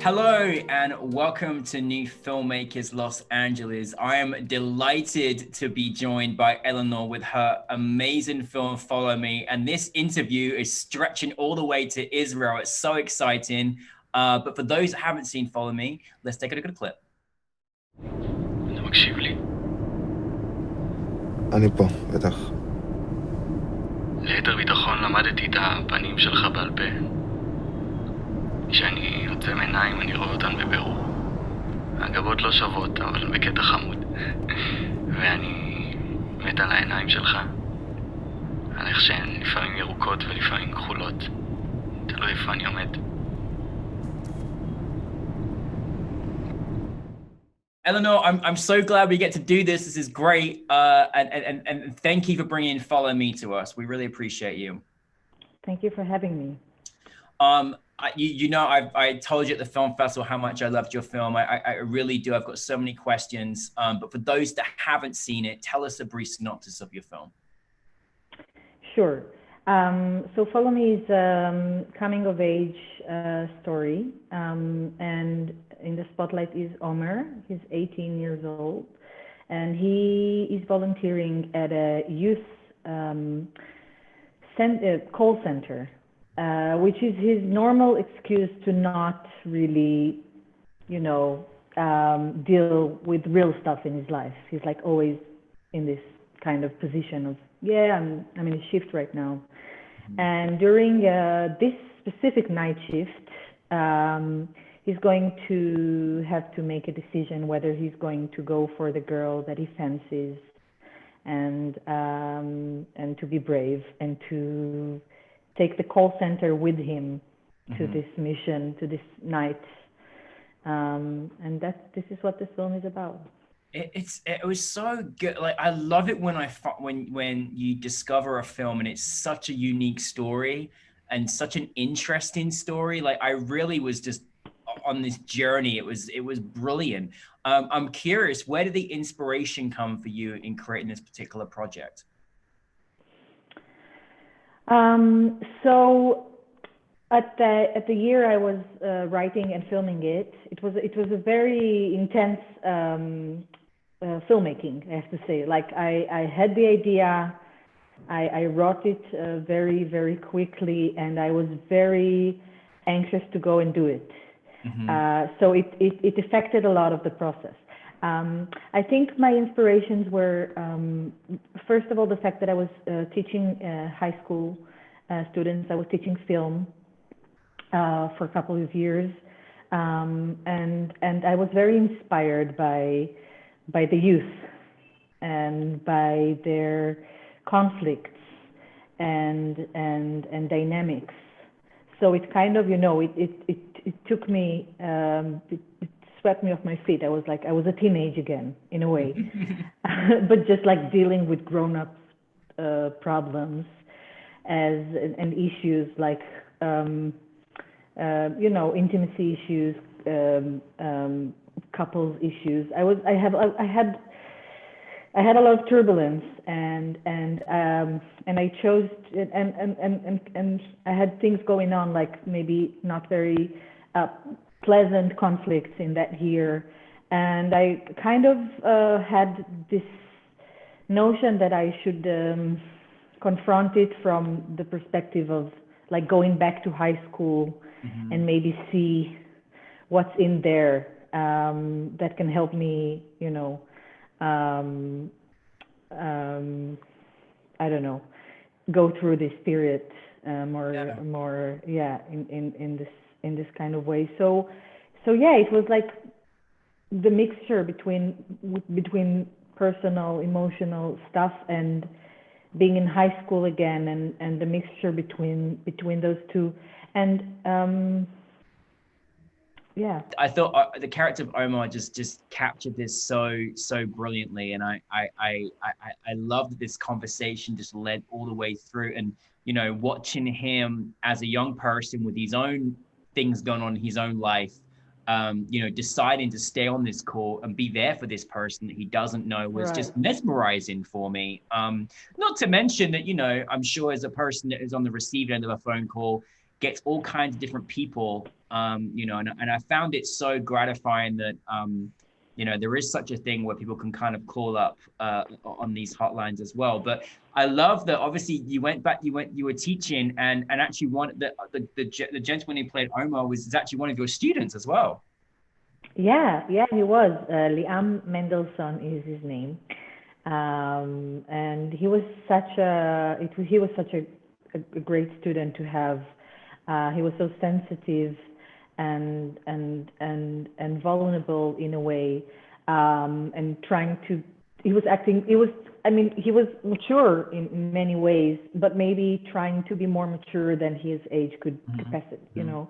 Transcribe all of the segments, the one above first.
Hello and welcome to New Filmmakers Los Angeles. I am delighted to be joined by Elinor with her amazing film, Follow Me. And this interview is stretching all the way to Israel. It's so exciting. But for those that haven't seen Follow Me, let's take a look at a clip. אתה מקשיב לי? אני פה, בטח. ליתר ביטחון למדתי את הפנים שלך בעל פה. כשאני עוצם עיניים אני רואה אותן בבירור. הגבות לא שוות, אבל בקטע חמוד. ואני מת על העיניים שלך. על איך שהן לפעמים ירוקות ולפעמים כחולות. תלוי איפה אני עומד. Elinor, I'm so glad we get to do this. This is great. And thank you for bringing Follow Me to us. We really appreciate you. Thank you for having me. I told you at the film festival how much I loved your film. I really do. I've got so many questions. But for those that haven't seen it, tell us a brief synopsis of your film. Sure. So Follow Me is a coming of age story. And in the spotlight is Omer. He's 18 years old. And he is volunteering at a youth call center. Which is his normal excuse to not really, deal with real stuff in his life. He's like always in this kind of position of, I'm in a shift right now. Mm-hmm. And during this specific night shift, he's going to have to make a decision whether he's going to go for the girl that he fancies and to be brave and to take the call center with him to this mission, to this night. And this is what this film is about. It was so good. Like, I love it when you discover a film and it's such a unique story and such an interesting story. Like, I really was just on this journey. It was brilliant. I'm curious, where did the inspiration come for you in creating this particular project? So at the year I was writing and filming it was a very intense filmmaking, I have to say. Like I had the idea, I wrote it very, very quickly, and I was very anxious to go and do it. Mm-hmm. So it affected a lot of the process. I think my inspirations were, first of all, the fact that I was teaching high school students. I was teaching film for a couple of years, and I was very inspired by the youth and by their conflicts and dynamics. So it kind of, it took me, it swept me off my feet. I was a teenage again, in a way, but just like dealing with grown-up problems and issues like, intimacy issues, couples issues. I had a lot of turbulence, and I chose and I had things going on, like maybe not very pleasant conflicts in that year, and I kind of had this notion that I should confront it from the perspective of like going back to high school, mm-hmm. and maybe see what's in there that can help me, I don't know, go through this period more in this kind of way. So it was like the mixture between personal, emotional stuff and being in high school again, and the mixture between those two. And I thought the character of Omar just captured this so brilliantly, and I love that this conversation just led all the way through. And watching him as a young person with his own things going on in his own life, deciding to stay on this call and be there for this person that he doesn't know was just mesmerizing for me. Not to mention that, I'm sure as a person that is on the receiving end of a phone call, gets all kinds of different people You know, and I found it so gratifying that, you know, there is such a thing where people can kind of call up on these hotlines as well. But I love that obviously you went back, you were teaching, and actually the gentleman who played Omar is actually one of your students as well. Yeah, he was. Liam Mendelssohn is his name. And he was such a great student to have. He was so sensitive and vulnerable in a way, and he was mature in many ways, but maybe trying to be more mature than his age could capacity, you know.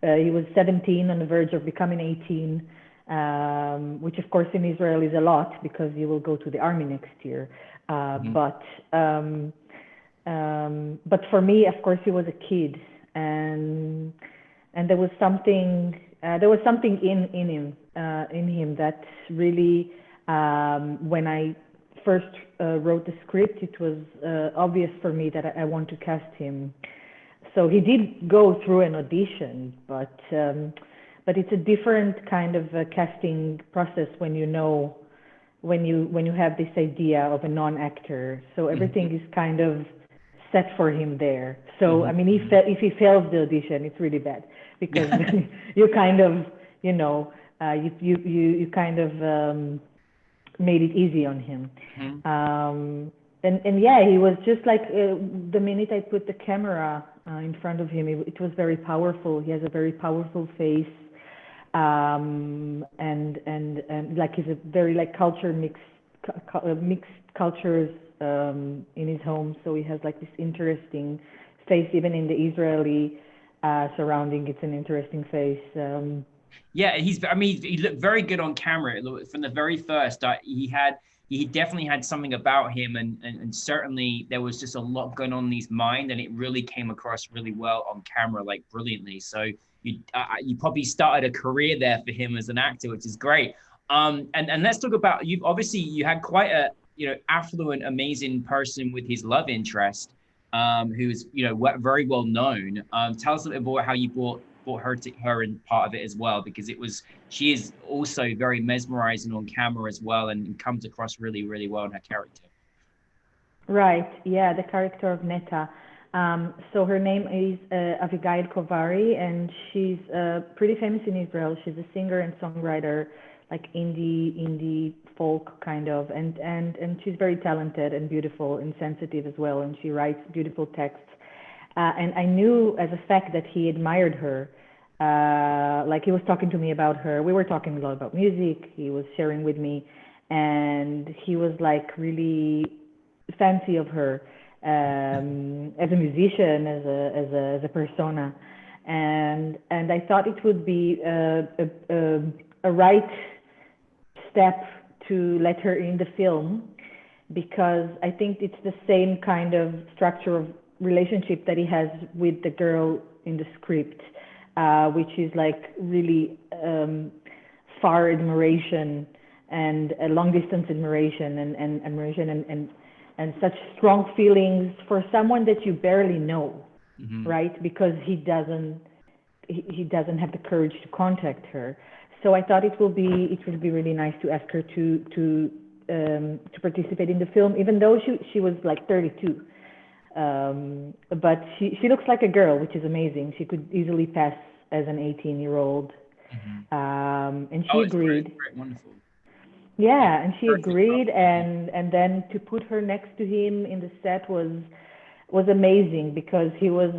He was 17 on the verge of becoming 18, which of course in Israel is a lot because you will go to the army next year. But for me, of course, he was a kid, and there was something in him that really, when I first wrote the script, it was obvious for me that I want to cast him. So he did go through an audition, but it's a different kind of casting process when you have this idea of a non-actor. So everything is kind of set for him there. So I mean, if he fails the audition, it's really bad because you kind of, you know, you kind of made it easy on him. And yeah, he was just like the minute I put the camera in front of him, it was very powerful. He has a very powerful face, and like he's a very like mixed cultures in his home. So he has like this interesting face, even in the Israeli surrounding. It's an interesting face. Yeah, he looked very good on camera from the very first. He definitely had something about him, and certainly there was just a lot going on in his mind, and it really came across really well on camera, like brilliantly. So you probably started a career there for him as an actor, which is great. And let's talk about you had quite a, you know, affluent, amazing person with his love interest, who's, you know, very well known. Tell us a bit about how you brought her in part of it as well, because she is also very mesmerizing on camera as well, and comes across really, really well in her character. Right. Yeah, the character of Netta. So her name is Avigail Kovari, and she's pretty famous in Israel. She's a singer and songwriter, like indie folk kind of, and she's very talented and beautiful and sensitive as well, and she writes beautiful texts. And I knew as a fact that he admired her. Like he was talking to me about her. We were talking a lot about music. He was sharing with me, and he was like really fancy of her as a musician, as a persona, and I thought it would be a right step to let her in the film, because I think it's the same kind of structure of relationship that he has with the girl in the script, which is like really far admiration and a long distance admiration and admiration and such strong feelings for someone that you barely know, right? Because he doesn't have the courage to contact her. So I thought it would be really nice to ask her to participate in the film, even though she was like 32. But she looks like a girl, which is amazing. She could easily pass as an 18-year-old. And she agreed. Great, wonderful. Yeah, and she agreed, and then to put her next to him in the set was amazing, because he was,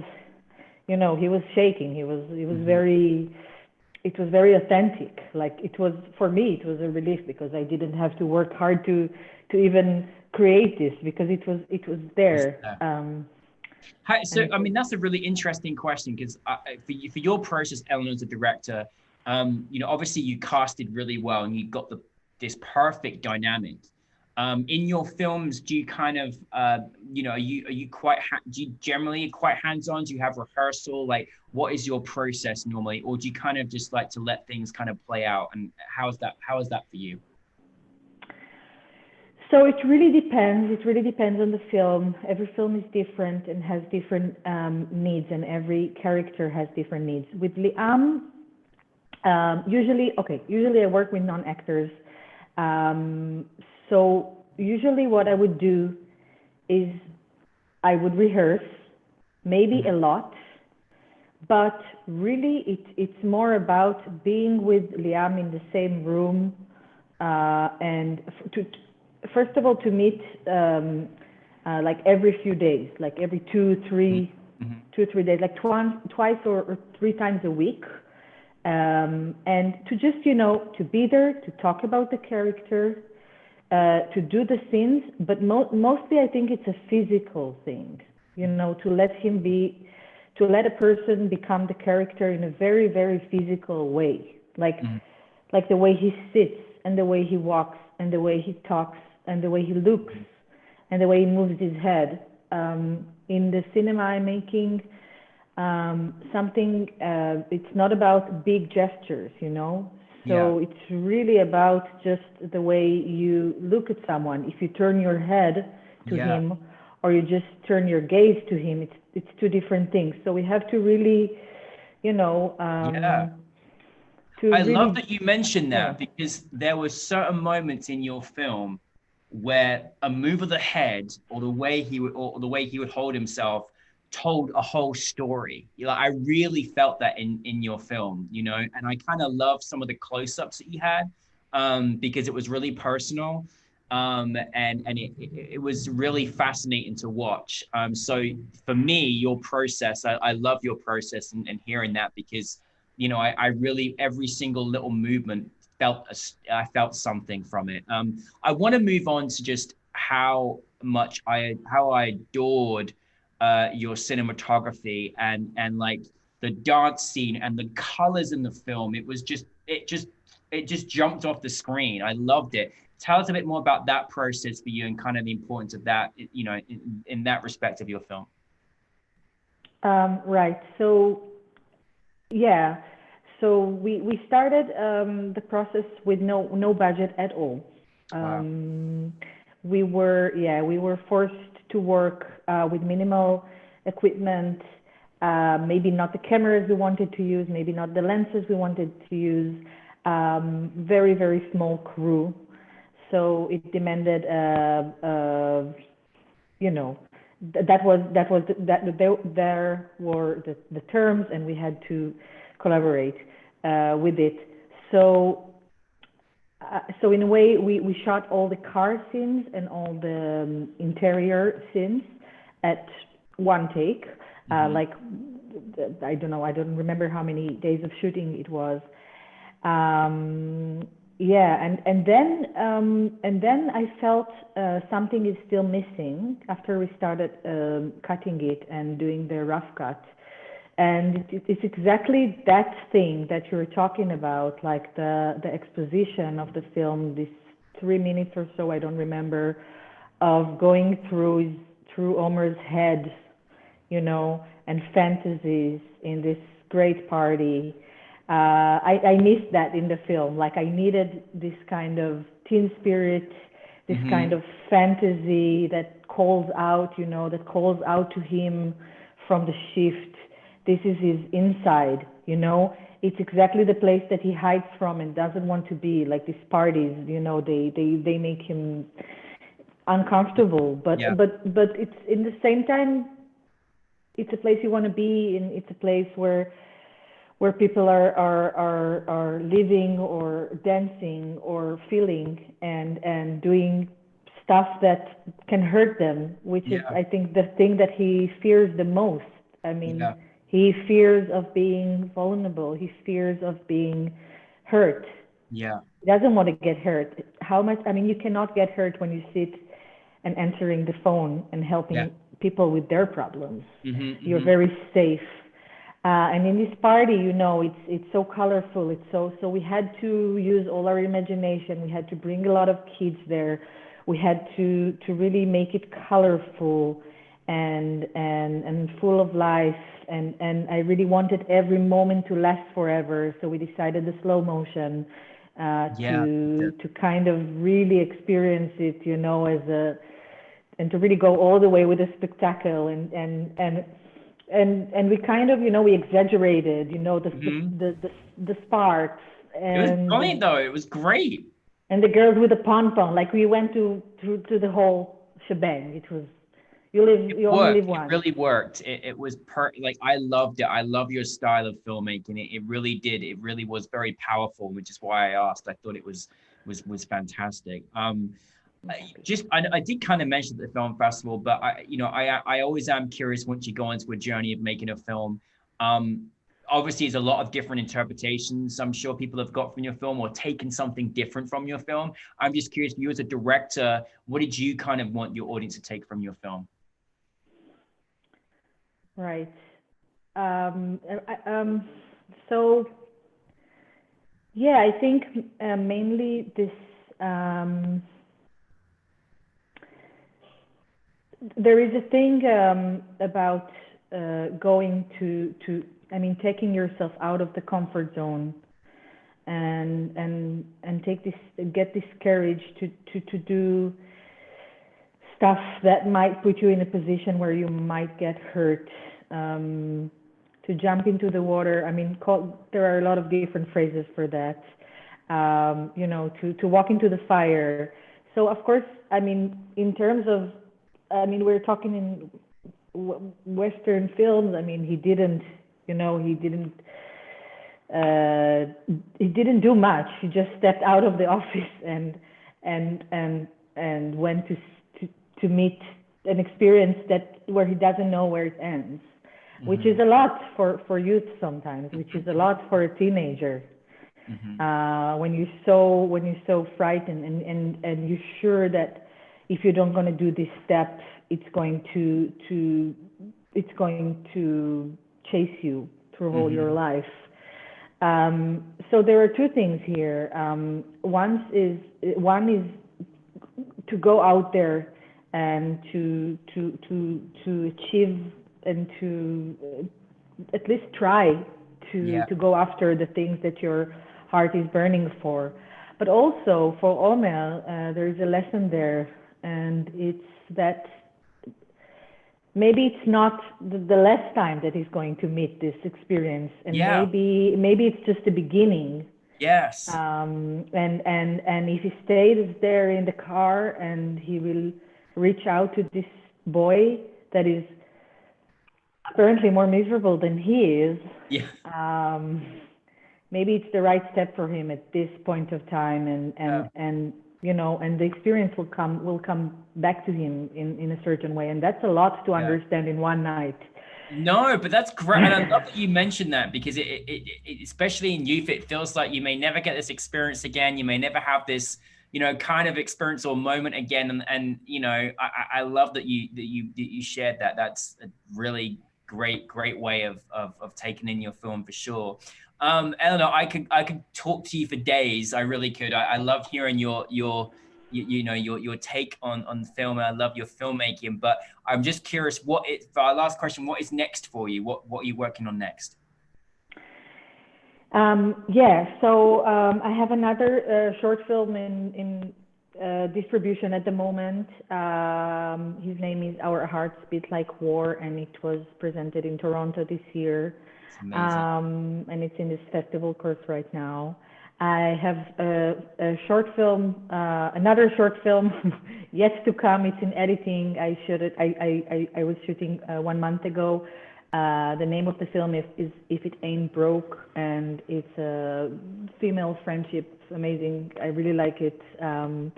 you know, he was shaking. He was very. It was very authentic. Like it was, for me, it was a relief, because I didn't have to work hard to even create this, because it was there. I mean, that's a really interesting question, because for your process, Elinor, as a director, you know, obviously you casted really well and you got this perfect dynamic. In your films, do you kind of, you know, are you do you generally quite hands-on? Do you have rehearsal? Like, what is your process normally? Or do you kind of just like to let things kind of play out? And how is that for you? So it really depends. It really depends on the film. Every film is different and has different needs, and every character has different needs. With Liam, usually I work with non-actors. So usually what I would do is I would rehearse, maybe a lot, but really it's more about being with Liam in the same room, and first of all, to meet like every few days, like every 2-3 days, like twice or 3 times a week, and to just, you know, to be there, to talk about the character, to do the scenes, but mostly I think it's a physical thing, you know, to let a person become the character in a very, very physical way, like the way he sits and the way he walks and the way he talks and the way he looks and the way he moves his head. In the cinema I'm making something, it's not about big gestures, you know? So it's really about just the way you look at someone. If you turn your head to him or you just turn your gaze to him, it's 2 different things. So we have to really, you know, I love that you mentioned that, because there were certain moments in your film where a move of the head or the way he would hold himself told a whole story. You know, I really felt that in your film, you know, and I kind of love some of the close-ups that you had, because it was really personal, and it was really fascinating to watch. So for me, your process, I love your process and hearing that, because, you know, I really, every single little movement I felt something from it. I want to move on to just how I adored your cinematography and like the dance scene and the colors in the film. It just jumped off the screen. I loved it. Tell us a bit more about that process for you and kind of the importance of that, you know, in that respect of your film. Right. So, yeah. So we started the process with no budget at all. Wow. We were forced to work with minimal equipment, maybe not the cameras we wanted to use, maybe not the lenses we wanted to use, very, very small crew. So it demanded, you know, there were the terms, and we had to collaborate with it. So in a way, we shot all the car scenes and all the interior scenes at one take. Like, I don't remember how many days of shooting it was. And then I felt something is still missing after we started cutting it and doing the rough cut. And it's exactly that thing that you're talking about, like the exposition of the film, this 3 minutes or so, I don't remember, of going through Omer's head, you know, and fantasies in this great party. I missed that in the film. Like, I needed this kind of teen spirit, this kind of fantasy that calls out, you know, that calls out to him from the shift. This is his inside, you know. It's exactly the place that he hides from and doesn't want to be. Like, these parties, you know, they make him uncomfortable. But it's, in the same time, it's a place you want to be in. It's a place where people are living or dancing or feeling and doing stuff that can hurt them, which is, I think, the thing that he fears the most. I mean, he fears of being vulnerable. He fears of being hurt. Yeah. He doesn't want to get hurt. How much? I mean, you cannot get hurt when you sit and answering the phone and helping people with their problems. You're very safe. And in this party, you know, it's so colorful. It's so we had to use all our imagination. We had to bring a lot of kids there. We had to really make it colorful and full of life. And I really wanted every moment to last forever. So we decided the slow motion. to kind of really experience it, you know, and to really go all the way with the spectacle and we kind of, you know, we exaggerated, you know, the sparks. And it was brilliant though. It was great. And the girls with the pom-pom, like we went to the whole shebang. It was, you only live once. It really worked. It was like, I loved it. I love your style of filmmaking. It really did. It really was very powerful, which is why I asked. I thought it was fantastic. I did kind of mention the film festival, but I always am curious once you go into a journey of making a film. Obviously, there's a lot of different interpretations I'm sure people have got from your film or taken something different from your film. I'm just curious, you as a director, what did you kind of want your audience to take from your film? Right. So, yeah, I think mainly this, there is a thing about going to taking yourself out of the comfort zone and get this courage to do stuff that might put you in a position where you might get hurt, to jump into the water. I mean, there are a lot of different phrases for that, you know, to walk into the fire. So of course, I mean, in terms of, I mean, we're talking in Western films. I mean, he didn't do much. He just stepped out of the office and went to meet an experience where he doesn't know where it ends, which is a lot for youth sometimes, which is a lot for a teenager. When you're so frightened and you're sure that if you don't going to do this step, it's going to chase you through all your life. So there are two things here. One is to go out there and to achieve and to at least try to go after the things that your heart is burning for. But also for Omer, there is a lesson there, and it's that maybe it's not the last time that he's going to meet this experience, and maybe it's just the beginning. Yes. And if he stays there in the car and he will reach out to this boy that is apparently more miserable than he is, maybe it's the right step for him at this point of time, and you know, and the experience will come back to him in a certain way, and that's a lot to understand in one night. No, but that's great, and I love that you mentioned that, because it especially in youth, it feels like you may never get this experience again. You may never have this, you know, kind of experience or moment again, and you know, I love that you shared that. That's a really great way of taking in your film for sure. Elinor, I could talk to you for days. I really could. I love hearing your take on film, and I love your filmmaking. But I'm just curious, for our last question, what is next for you? What are you working on next? So I have another short film in distribution at the moment. His name is Our Hearts Beat Like War, and it was presented in Toronto this year. And it's in this festival course right now. I have a short film, another short film yet to come. It's in editing. I was shooting 1 month ago. The name of the film is If It Ain't Broke, and it's a female friendship. It's amazing. I really like it. And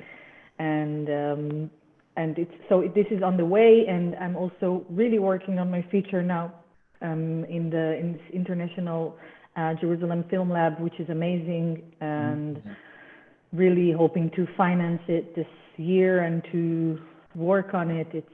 this is on the way, and I'm also really working on my feature now. In this international Jerusalem Film Lab, which is amazing, and really hoping to finance it this year and to work on it. It's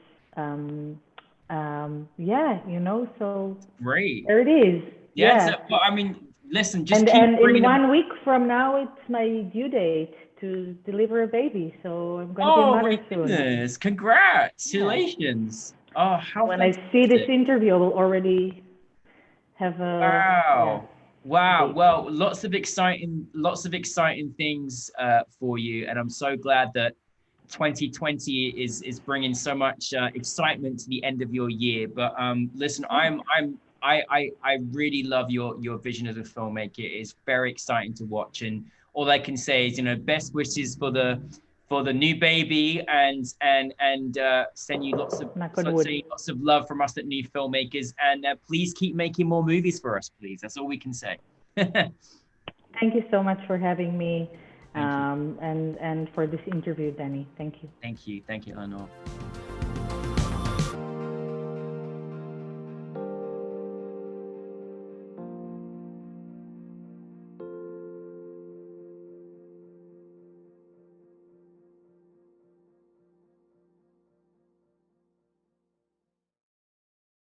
you know, so great. There it is. So, well, I mean, listen, just and in 1 week from now, it's my due date to deliver a baby, so I'm going to be a mother soon. Goodness, congratulations. Oh, how when I see this interview, I will already have a Wow. Well, lots of exciting things for you, and I'm so glad that 2020 is bringing so much excitement to the end of your year. But listen, I really love your vision as a filmmaker. It's very exciting to watch, and all I can say is, best wishes for the new baby, and send you lots of love from us at New Filmmakers, and please keep making more movies for us, please. That's all we can say. Thank you so much for having me, and for this interview, Danny. Thank you. Thank you, Elinor.